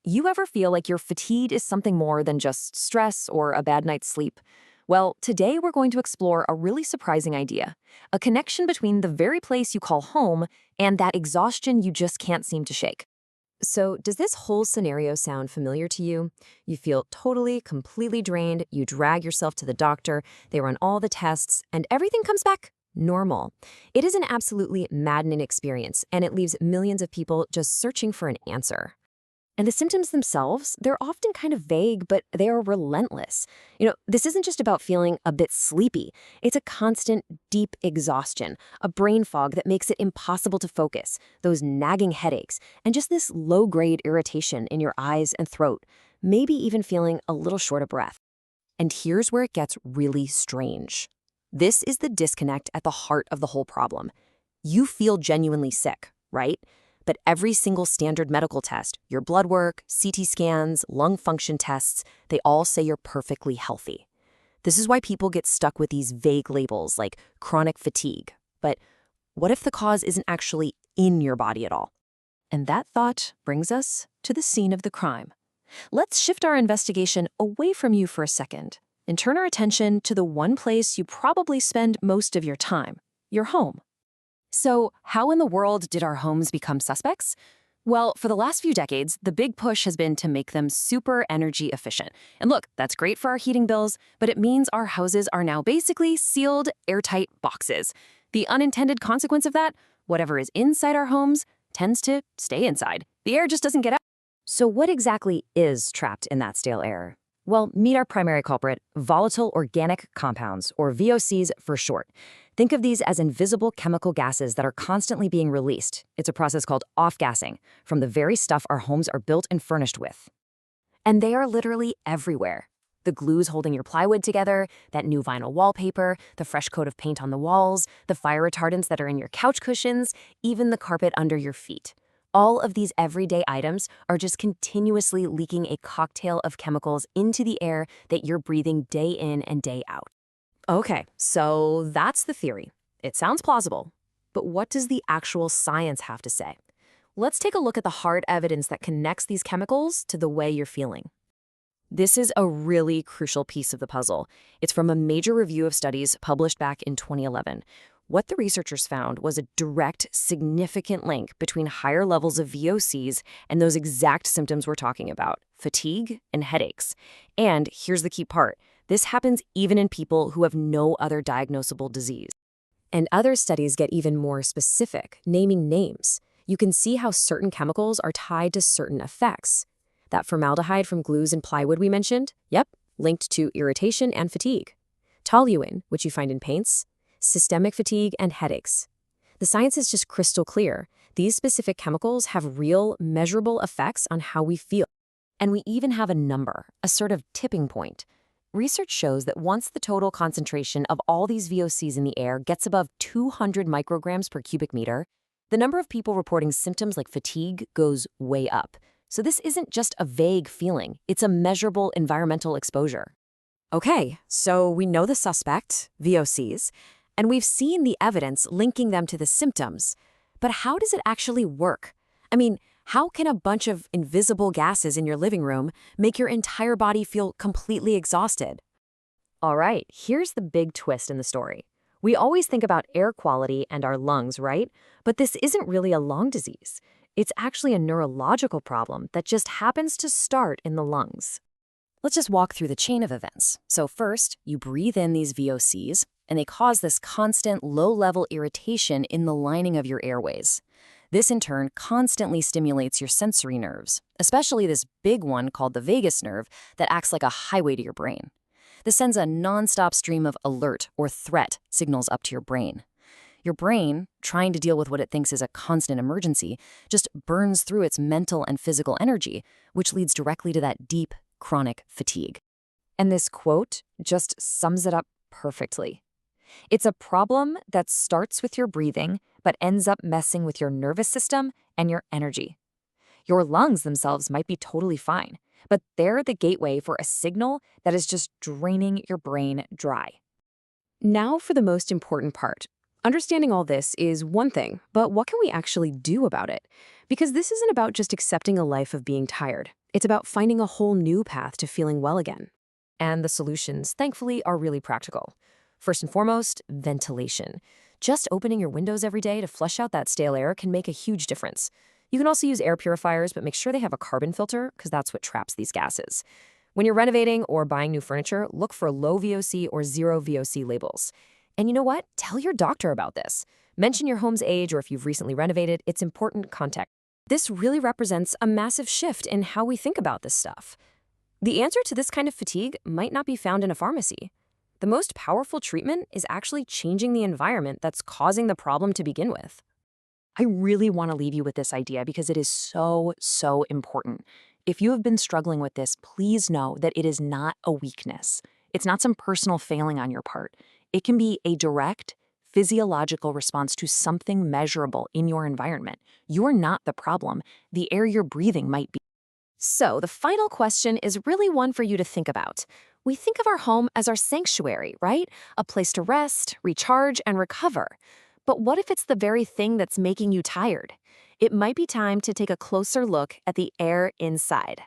You ever feel like your fatigue is something more than just stress or a bad night's sleep? Well, today we're going to explore a really surprising idea, a connection between the very place you call home and that exhaustion you just can't seem to shake. So, does this whole scenario sound familiar to you? You feel totally, completely drained, you drag yourself to the doctor, they run all the tests, and everything comes back normal. It is an absolutely maddening experience, and it leaves millions of people just searching for an answer. And the symptoms themselves, they're often kind of vague, but they are relentless. This isn't just about feeling a bit sleepy. It's a constant, deep exhaustion, a brain fog that makes it impossible to focus, those nagging headaches, and just this low-grade irritation in your eyes and throat, maybe even feeling a little short of breath. And here's where it gets really strange. This is the disconnect at the heart of the whole problem. You feel genuinely sick, right? But every single standard medical test, your blood work, CT scans, lung function tests, they all say you're perfectly healthy. This is why people get stuck with these vague labels like chronic fatigue. But what if the cause isn't actually in your body at all? And that thought brings us to the scene of the crime. Let's shift our investigation away from you for a second and turn our attention to the one place you probably spend most of your time, your home. So, how in the world did our homes become suspects? Well, for the last few decades, the big push has been to make them super energy efficient. And look, that's great for our heating bills, but it means our houses are now basically sealed, airtight boxes. The unintended consequence of that, whatever is inside our homes tends to stay inside. The air just doesn't get out. So what exactly is trapped in that stale air? Well, meet our primary culprit, volatile organic compounds, or VOCs for short. Think of these as invisible chemical gases that are constantly being released. It's a process called off-gassing from the very stuff our homes are built and furnished with. And they are literally everywhere. The glues holding your plywood together, that new vinyl wallpaper, the fresh coat of paint on the walls, the fire retardants that are in your couch cushions, even the carpet under your feet. All of these everyday items are just continuously leaking a cocktail of chemicals into the air that you're breathing day in and day out. Okay, so that's the theory. It sounds plausible. But what does the actual science have to say? Let's take a look at the hard evidence that connects these chemicals to the way you're feeling. This is a really crucial piece of the puzzle. It's from a major review of studies published back in 2011. What the researchers found was a direct, significant link between higher levels of VOCs and those exact symptoms we're talking about, fatigue and headaches. And here's the key part. This happens even in people who have no other diagnosable disease. And other studies get even more specific, naming names. You can see how certain chemicals are tied to certain effects. That formaldehyde from glues and plywood we mentioned, yep, linked to irritation and fatigue. Toluene, which you find in paints, systemic fatigue, and headaches. The science is just crystal clear. These specific chemicals have real, measurable effects on how we feel. And we even have a number, a sort of tipping point. Research shows that once the total concentration of all these VOCs in the air gets above 200 micrograms per cubic meter, the number of people reporting symptoms like fatigue goes way up. So this isn't just a vague feeling, it's a measurable environmental exposure. Okay, so we know the suspect, VOCs, and we've seen the evidence linking them to the symptoms. But how does it actually work? I mean, how can a bunch of invisible gases in your living room make your entire body feel completely exhausted? All right, here's the big twist in the story. We always think about air quality and our lungs, right? But this isn't really a lung disease. It's actually a neurological problem that just happens to start in the lungs. Let's just walk through the chain of events. So first, you breathe in these VOCs, and they cause this constant low-level irritation in the lining of your airways. This, in turn, constantly stimulates your sensory nerves, especially this big one called the vagus nerve that acts like a highway to your brain. This sends a non-stop stream of alert or threat signals up to your brain. Your brain, trying to deal with what it thinks is a constant emergency, just burns through its mental and physical energy, which leads directly to that deep, chronic fatigue. And this quote just sums it up perfectly. It's a problem that starts with your breathing, but ends up messing with your nervous system and your energy. Your lungs themselves might be totally fine, but they're the gateway for a signal that is just draining your brain dry. Now for the most important part. Understanding all this is one thing, but what can we actually do about it? Because this isn't about just accepting a life of being tired. It's about finding a whole new path to feeling well again. And the solutions, thankfully, are really practical. First and foremost, ventilation. Just opening your windows every day to flush out that stale air can make a huge difference. You can also use air purifiers, but make sure they have a carbon filter, because that's what traps these gases. When you're renovating or buying new furniture, look for low VOC or zero VOC labels. And you know what? Tell your doctor about this. Mention your home's age, or if you've recently renovated, it's important context. This really represents a massive shift in how we think about this stuff. The answer to this kind of fatigue might not be found in a pharmacy. The most powerful treatment is actually changing the environment that's causing the problem to begin with. I really want to leave you with this idea because it is so, so important. If you have been struggling with this, please know that it is not a weakness. It's not some personal failing on your part. It can be a direct, physiological response to something measurable in your environment. You're not the problem. The air you're breathing might be. So, the final question is really one for you to think about. We think of our home as our sanctuary, right? A place to rest, recharge, and recover. But what if it's the very thing that's making you tired? It might be time to take a closer look at the air inside.